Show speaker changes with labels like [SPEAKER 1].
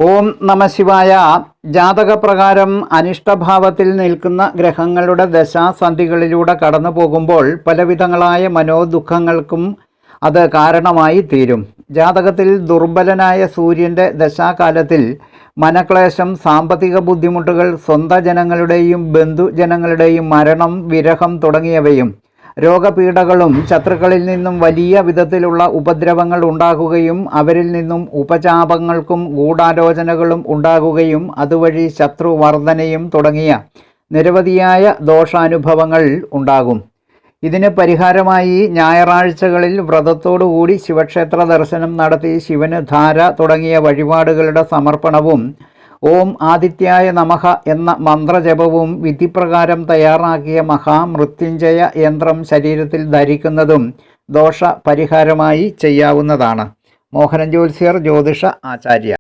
[SPEAKER 1] ഓം നമ ശിവായ. ജാതകപ്രകാരം അനിഷ്ടഭാവത്തിൽ നിൽക്കുന്ന ഗ്രഹങ്ങളുടെ ദശാസന്ധികളിലൂടെ കടന്നു പോകുമ്പോൾ പലവിധങ്ങളായ മനോദുഃഖങ്ങൾക്കും അത് കാരണമായി തീരും. ജാതകത്തിൽ ദുർബലനായ സൂര്യൻ്റെ ദശാകാലത്തിൽ മനക്ലേശം, സാമ്പത്തിക ബുദ്ധിമുട്ടുകൾ, സ്വന്തം ജനങ്ങളുടെയും ബന്ധുജനങ്ങളുടെയും മരണം, വിരഹം തുടങ്ങിയവയും രോഗപീഠകളും ശത്രുക്കളിൽ നിന്നും വലിയ വിധത്തിലുള്ള ഉപദ്രവങ്ങൾ ഉണ്ടാകുകയും അവരിൽ നിന്നും ഉപചാപങ്ങൾക്കും ഗൂഢാലോചനകളും ഉണ്ടാകുകയും അതുവഴി ശത്രുവർദ്ധനയും തുടങ്ങിയ നിരവധിയായ ദോഷാനുഭവങ്ങൾ ഉണ്ടാകും. ഇതിന് പരിഹാരമായി ഞായറാഴ്ചകളിൽ വ്രതത്തോടുകൂടി ശിവക്ഷേത്ര ദർശനം നടത്തി ശിവന് ധാര തുടങ്ങിയ വഴിപാടുകളുടെ സമർപ്പണവും ഓം ആദിത്യായ നമഃ എന്ന മന്ത്രജപവും വിധിപ്രകാരം തയ്യാറാക്കിയ മഹാമൃത്യുഞ്ജയ യന്ത്രം ശരീരത്തിൽ ധരിക്കുന്നതും ദോഷ പരിഹാരമായി ചെയ്യാവുന്നതാണ്. മോഹനൻ ജ്യോത്സ്യർ, ജ്യോതിഷ ആചാര്യ.